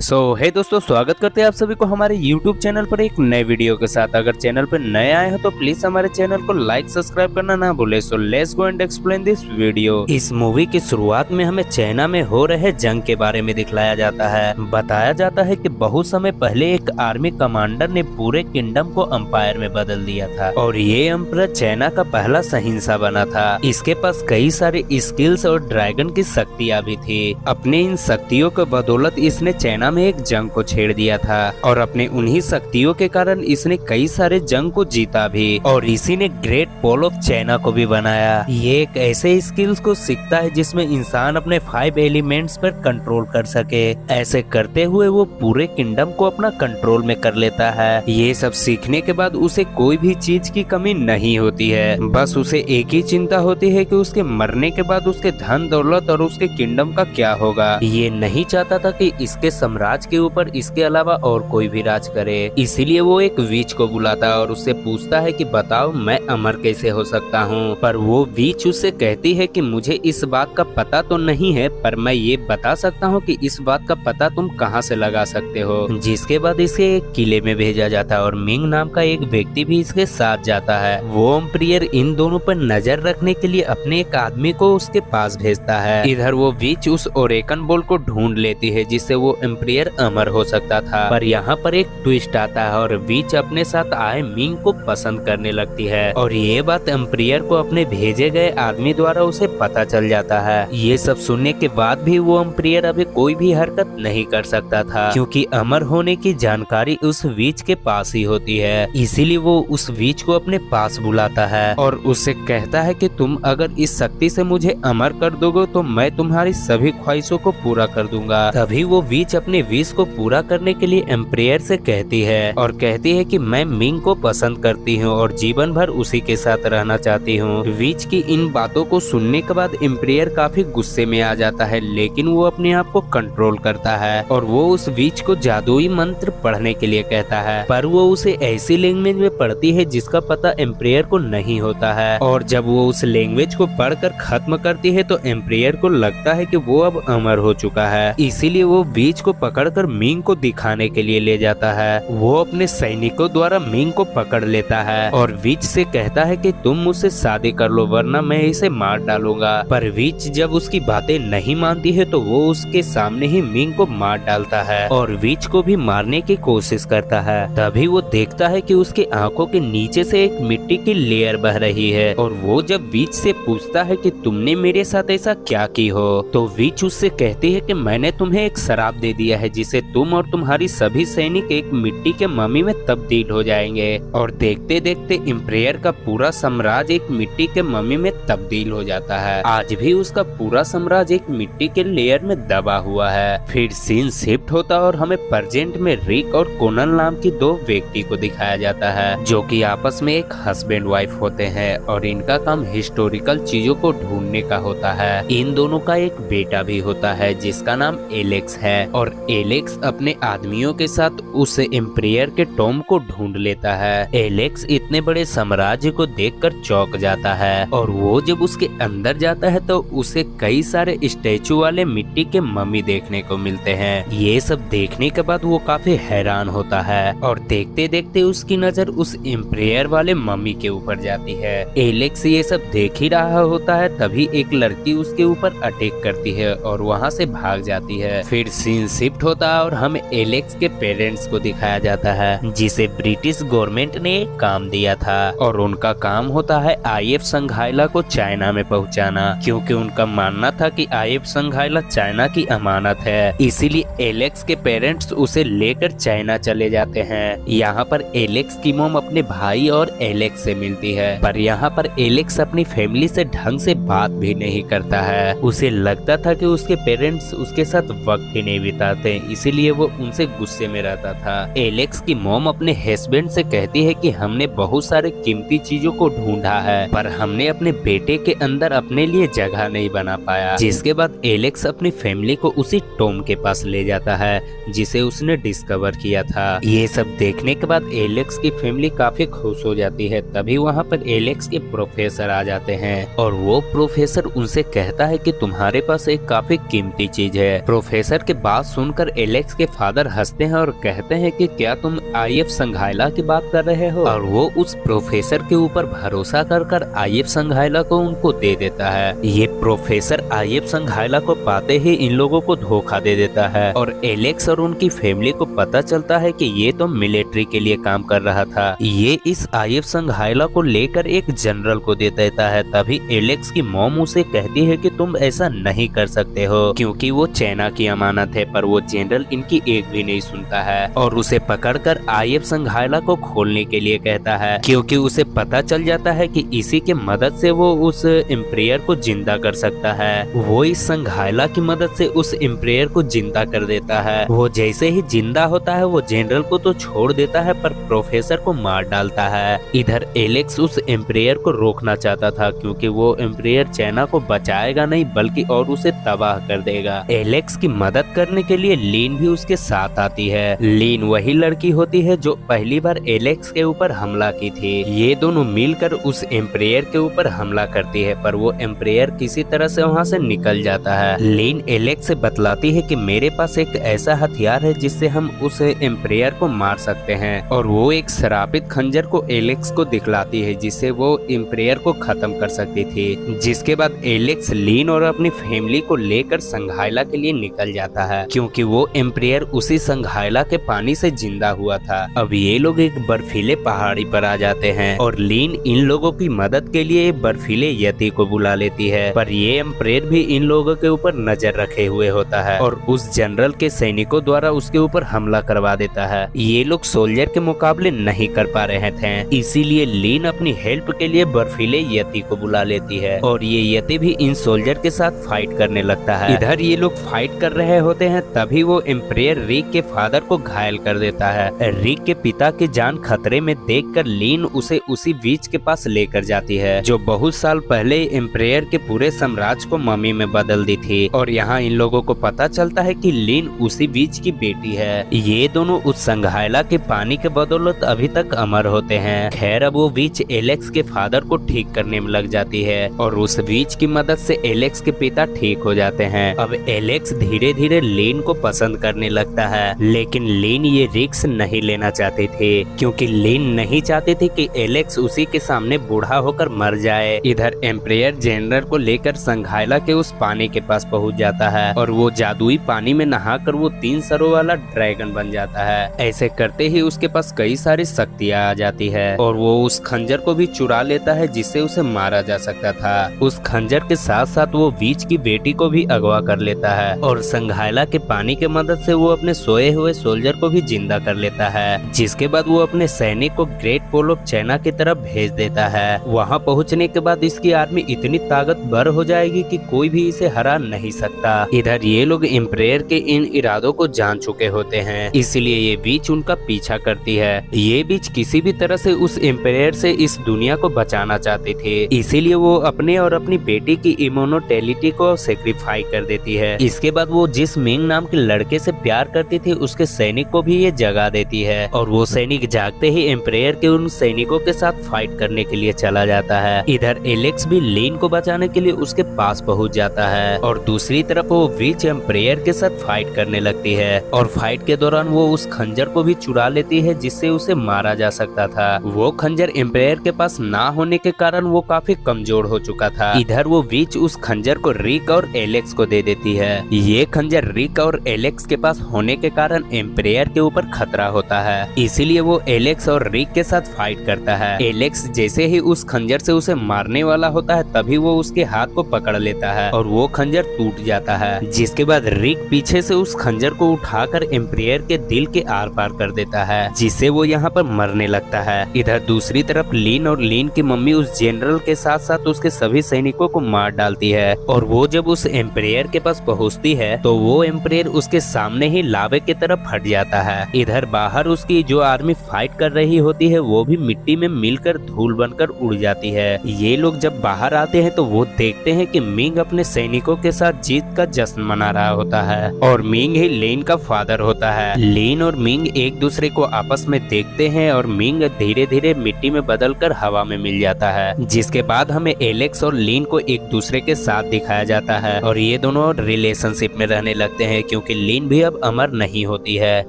हे दोस्तों, स्वागत करते हैं आप सभी को हमारे YouTube चैनल पर एक नए वीडियो के साथ। अगर चैनल पर नए आए हो तो प्लीज हमारे चैनल को लाइक सब्सक्राइब करना ना भूले। So let's go and explain this video. इस मूवी की शुरुआत में हमें चाइना में हो रहे जंग के बारे में दिखलाया जाता है। बताया जाता है कि बहुत समय पहले एक आर्मी कमांडर ने पूरे किंगडम को अंपायर में बदल दिया था और ये एम्परर चाइना का पहला सहिंसा बना था। इसके पास कई सारे स्किल्स और ड्रैगन की शक्तियाँ भी थी। अपने इन शक्तियों के बदौलत इसने चाइना में एक जंग को छेड़ दिया था और अपने उन्हीं शक्तियों के कारण इसने कई सारे जंग को जीता भी और इसी ने ग्रेट वॉल ऑफ चाइना को भी बनाया। ये एक ऐसे स्किल्स को सीखता है जिसमें इंसान अपने 5 एलिमेंट्स पर कंट्रोल कर सके। ऐसे करते हुए वो पूरे किंगडम को अपना कंट्रोल में कर लेता है। ये सब सीखने के बाद उसे कोई भी चीज की कमी नहीं होती है। बस उसे एक ही चिंता होती है कि उसके मरने के बाद उसके धन दौलत और उसके किंगडम का क्या होगा। ये नहीं चाहता था कि इसके साम्राज्य के ऊपर इसके अलावा और कोई भी राज करे। इसीलिए वो एक वीच को बुलाता है और उससे पूछता है कि बताओ मैं अमर कैसे हो सकता हूँ। पर वो वीच उससे कहती है कि मुझे इस बात का पता तो नहीं है, पर मैं ये बता सकता हूँ कि इस बात का पता तुम कहाँ से लगा सकते हो। जिसके बाद इसे एक किले में भेजा जाता है और मिंग नाम का एक व्यक्ति भी इसके साथ जाता है। वो एम्परर इन दोनों पर नजर रखने के लिए अपने एक आदमी को उसके पास भेजता है। इधर वो वीच उस ओरेकन बॉल को ढूंढ लेती है जिससे वो एम्परर अमर हो सकता था। पर यहाँ पर एक ट्विस्ट आता है और वीच अपने साथ आए मिंग को पसंद करने लगती है और ये बात एम्परर को अपने भेजे गए आदमी द्वारा उसे पता चल जाता है। ये सब सुनने के बाद भी वो एम्परर अभी कोई भी हरकत नहीं कर सकता था क्योंकि अमर होने की जानकारी उस वीच के पास ही होती है। इसीलिए वो उस वीच को अपने पास बुलाता है और उससे कहता है कि तुम अगर इस शक्ति से मुझे अमर कर दोगे तो मैं तुम्हारी सभी ख्वाहिशों को पूरा कर दूंगा। तभी वो वीच अपने विश को पूरा करने के लिए एम्परर से कहती है और कहती है कि मैं मिंग को पसंद करती हूँ और जीवन भर उसी के साथ रहना चाहती हूँ। वीच की इन बातों को सुनने के बाद एम्परर काफी गुस्से में आ जाता है, लेकिन वो अपने आप को कंट्रोल करता है और वो उस वीच को जादुई मंत्र पढ़ने के लिए कहता है। पर वो उसे ऐसी लैंग्वेज में पढ़ती है जिसका पता एम्परर को नहीं होता है और जब वो उस लैंग्वेज को पढ़कर खत्म करती है तो एम्परर को लगता है कि वो अब अमर हो चुका है। इसीलिए वो वीच को पकड़कर मिंग को दिखाने के लिए ले जाता है। वो अपने सैनिकों द्वारा मिंग को पकड़ लेता है और वीच से कहता है कि तुम मुझसे शादी कर लो वरना मैं इसे मार डालूंगा। पर वीच जब उसकी बातें नहीं मानती है तो वो उसके सामने ही मिंग को मार डालता है और वीच को भी मारने की कोशिश करता है। तभी वो देखता है कि उसकी आंखों के नीचे से एक मिट्टी की लेयर बह रही है और वो जब वीच से पूछता है कि तुमने मेरे साथ ऐसा क्या की हो तो वीच उससे कहती है कि मैंने तुम्हें एक शराब दे दिया है जिसे तुम और तुम्हारी सभी सैनिक एक मिट्टी के मम्मी में तब्दील हो जाएंगे और देखते देखते एम्परर का पूरा साम्राज्य एक मिट्टी के मम्मी में तब्दील हो जाता है। आज भी उसका पूरा साम्राज्य एक मिट्टी के लेयर में दबा हुआ है। फिर सीन शिफ्ट होता और हमें प्रेजेंट में रिक और कोनल नाम की 2 व्यक्ति को दिखाया जाता है जो कि आपस में एक हस्बैंड वाइफ होते हैं और इनका काम हिस्टोरिकल चीजों को ढूंढने का होता है। इन दोनों का एक बेटा भी होता है जिसका नाम एलेक्स है और एलेक्स अपने आदमियों के साथ उस एम्परर के टॉम को ढूंढ लेता है। एलेक्स इतने बड़े साम्राज्य को देखकर चौंक जाता है और वो जब उसके अंदर जाता है तो उसे कई सारे स्टैचू वाले मिट्टी के मम्मी देखने को मिलते हैं। ये सब देखने के बाद वो काफी हैरान होता है और देखते देखते उसकी नजर उस एम्परर वाले मम्मी के ऊपर जाती है। एलेक्स ये सब देख ही रहा होता है तभी एक लड़की उसके ऊपर अटैक करती है और वहाँ से भाग जाती है। फिर सीन शिफ्ट होता है और हमें एलेक्स के पेरेंट्स को दिखाया जाता है जिसे ब्रिटिश गवर्नमेंट ने काम दिया था और उनका काम होता है IF संघाइला को चाइना में पहुंचाना क्योंकि उनका मानना था कि IF संघाइला चाइना की अमानत है। इसीलिए एलेक्स के पेरेंट्स उसे लेकर चाइना चले जाते हैं। यहाँ पर एलेक्स की मॉम अपने भाई और एलेक्स से मिलती है पर यहाँ पर एलेक्स अपनी फैमिली से ढंग से बात भी नहीं करता है। उसे लगता था कि उसके पेरेंट्स उसके साथ वक्त ही नहीं बिताते, इसीलिए वो उनसे गुस्से में रहता था। एलेक्स की मॉम अपने हस्बैंड से कहती है कि हमने बहुत सारे कीमती चीजों को ढूंढा है पर हमने अपने बेटे के अंदर अपने लिए जगह नहीं बना पाया। जिसके बाद एलेक्स अपनी फैमिली को उसी टॉम के पास ले जाता है जिसे उसने डिस्कवर किया था। ये सब देखने के बाद एलेक्स की फैमिली काफी खुश हो जाती है। तभी वहाँ पर एलेक्स के प्रोफेसर आ जाते हैं और वो प्रोफेसर उनसे कहता है कि तुम्हारे पास एक काफी कीमती चीज है। प्रोफेसर के बात सुन सुनकर एलेक्स के फादर हंसते हैं और कहते हैं कि क्या तुम आईएफ संघायला की बात कर रहे हो, और वो उस प्रोफेसर के ऊपर भरोसा कर आईएफ संघायला को उनको दे देता है। ये प्रोफेसर आईएफ संघायला को पाते ही इन लोगों को धोखा दे देता है और एलेक्स और उनकी फैमिली को पता चलता है कि ये तो मिलिट्री के लिए काम कर रहा था। ये इस आईएफ संघायला को लेकर एक जनरल को दे देता है। तभी एलेक्स की मॉम उसे कहती है कि तुम ऐसा नहीं कर सकते हो क्योंकि वो चाइना की अमानत है, पर वो जनरल इनकी एक भी नहीं सुनता है और उसे पकड़कर आईएफ संघायला को खोलने के लिए कहता है, क्योंकि उसे पता चल जाता है कि इसी के मदद से वो उस एम्पायर को जिंदा कर सकता है। वो इस संघायला की मदद से उस एम्पायर को जिंदा कर देता है। वो जैसे ही जिंदा होता है वो जनरल को तो छोड़ देता है पर प्रोफेसर को मार डालता है। इधर एलेक्स उस एम्पायर को रोकना चाहता था क्योंकि वो एम्पायर चाइना को बचाएगा नहीं बल्कि और उसे तबाह कर देगा। एलेक्स की मदद करने के लिए लीन भी उसके साथ आती है। लीन वही लड़की होती है जो पहली बार एलेक्स के ऊपर हमला की थी। ये दोनों मिलकर उस एम्पायर के ऊपर हमला करती है पर वो एम्पायर किसी तरह से वहाँ से निकल जाता है। लीन एलेक्स से बतलाती है कि मेरे पास एक ऐसा हथियार है जिससे हम उस एम्पायर को मार सकते हैं और वो एक श्रापित खंजर को एलेक्स को दिखलाती है जिससे वो एम्पायर को खत्म कर सकती थी। जिसके बाद एलेक्स लीन और अपनी फैमिली को लेकर संघायला के लिए निकल जाता है क्योंकि वो एम्पायर उसी संघायला के पानी से जिंदा हुआ था। अब ये लोग एक बर्फीले पहाड़ी पर आ जाते हैं और लीन इन लोगों की मदद के लिए बर्फीले यति को बुला लेती है, पर ये एम्पायर भी इन लोगों के ऊपर नजर रखे हुए होता है और उस जनरल के सैनिकों द्वारा उसके ऊपर हमला करवा देता है। ये लोग सोल्जर के मुकाबले नहीं कर पा रहे थे, इसीलिए लीन अपनी हेल्प के लिए बर्फीले यति को बुला लेती है और ये यति भी इन सोल्जर के साथ फाइट करने लगता है। इधर ये लोग फाइट कर रहे होते हैं तभी वो एम्पायर रिक के फादर को घायल कर देता है। रिक के पिता की जान खतरे में देखकर लीन उसे उसी बीच के पास लेकर जाती है जो बहुत साल पहले एम्पायर के पूरे साम्राज्य को मम्मी में बदल दी थी और यहाँ इन लोगों को पता चलता है कि लीन उसी बीच की बेटी है। ये दोनों उस संघायला के पानी के बदौलत अभी तक अमर होते हैं। खैर अब वो बीच एलेक्स के फादर को ठीक करने में लग जाती है और उस बीच की मदद से एलेक्स के पिता ठीक हो जाते हैं। अब एलेक्स धीरे धीरे लीन को पसंद करने लगता है लेकिन लीन ये रिस्क नहीं लेना चाहती थी क्योंकि लीन नहीं चाहती थी कि एलेक्स उसी के सामने बूढ़ा होकर मर जाए। इधर एम्पायर जनरल को लेकर संघायला के उस पानी के पास पहुंच जाता है और वो जादुई पानी में नहाकर वो 3 सरों वाला ड्रैगन बन जाता है। ऐसे करते ही उसके पास कई सारी शक्तियां आ जाती है और वो उस खंजर को भी चुरा लेता है जिससे उसे मारा जा सकता था। उस खंजर के साथ साथ वो बीच की बेटी को भी अगवा कर लेता है और संघायला के पानी के मदद से वो अपने सोए हुए सोल्जर को भी जिंदा कर लेता है। जिसके बाद वो अपने सैनिक को ग्रेट पोल ऑफ चाइना की तरफ भेज देता है। वहाँ पहुँचने के बाद इसकी आर्मी इतनी ताकतवर हो जाएगी कि कोई भी इसे हरा नहीं सकता। इधर ये लोग एम्पायर के इन इरादों को जान चुके होते हैं, इसलिए ये बीच उनका पीछा करती है। ये बीच किसी भी तरह से उस एम्पायर से इस दुनिया को बचाना चाहती थी, इसीलिए वो अपने और अपनी बेटी की इम्यूनोटेलिटी को सेक्रीफाई कर देती है। इसके बाद वो जिस मिंग नाम के लड़के से प्यार करती थी उसके सैनिक को भी ये जगा देती है और वो सैनिक जागते ही एम्पायर के उन सैनिकों के साथ फाइट करने के लिए चला जाता है। इधर एलेक्स भी लीन को बचाने के लिए उसके पास पहुंच जाता है और दूसरी तरफ वो विच एम्पायर के साथ फाइट करने लगती है और फाइट के दौरान वो उस खंजर को भी चुरा लेती है जिससे उसे मारा जा सकता था। वो खंजर एम्पायर के पास ना होने के कारण वो काफी कमजोर हो चुका था। इधर वो विच उस खंजर को रिक और एलेक्स को दे देती है। ये खंजर रिक और एलेक्स के पास होने के कारण एम्पायर के ऊपर खतरा होता है, इसीलिए वो एलेक्स और रिक के साथ फाइट करता है। एलेक्स जैसे ही उस खंजर से उसे मारने वाला होता है तभी वो उसके हाथ को पकड़ लेता है और वो खंजर टूट जाता है। जिसके बाद रिक पीछे से उस खंजर को उठाकर एम्पायर के दिल के आर पार कर देता है जिससे वो यहाँ पर मरने लगता है। इधर दूसरी तरफ लीन और लीन की मम्मी उस जनरल के साथ साथ उसके सभी सैनिकों को मार डालती है और वो जब उस एम्पायर के पास पहुँचती है तो वो एम्पायर उसके सामने ही लावे की तरफ हट जाता है। इधर बाहर उसकी जो आर्मी फाइट कर रही होती है वो भी मिट्टी में मिलकर धूल बनकर उड़ जाती है। ये लोग जब बाहर आते हैं तो वो देखते हैं कि मिंग अपने सैनिकों के साथ जीत का जश्न मना रहा होता है और मिंग ही लीन का फादर होता है। लीन और मिंग एक दूसरे को आपस में देखते हैं और मिंग धीरे धीरे मिट्टी में बदलकर हवा में मिल जाता है। जिसके बाद हमें एलेक्स और लीन को एक दूसरे के साथ दिखाया जाता है और ये दोनों रिलेशनशिप में रहने लगते हैं क्योंकि क्योंकि लिन भी अब अमर नहीं होती है।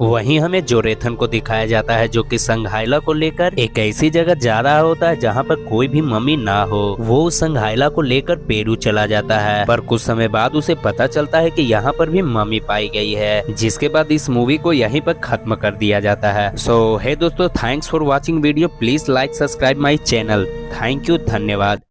वहीं हमें जोरेथन को दिखाया जाता है जो कि संघाइला को लेकर एक ऐसी जगह जा रहा होता है जहाँ पर कोई भी मम्मी ना हो। वो संघाइला को लेकर पेरू चला जाता है, पर कुछ समय बाद उसे पता चलता है कि यहाँ पर भी मम्मी पाई गई है, जिसके बाद इस मूवी को यहीं पर खत्म कर दिया जाता है। सो हे दोस्तों, thanks for watching video. Please like subscribe my channel. Thank you, धन्यवाद।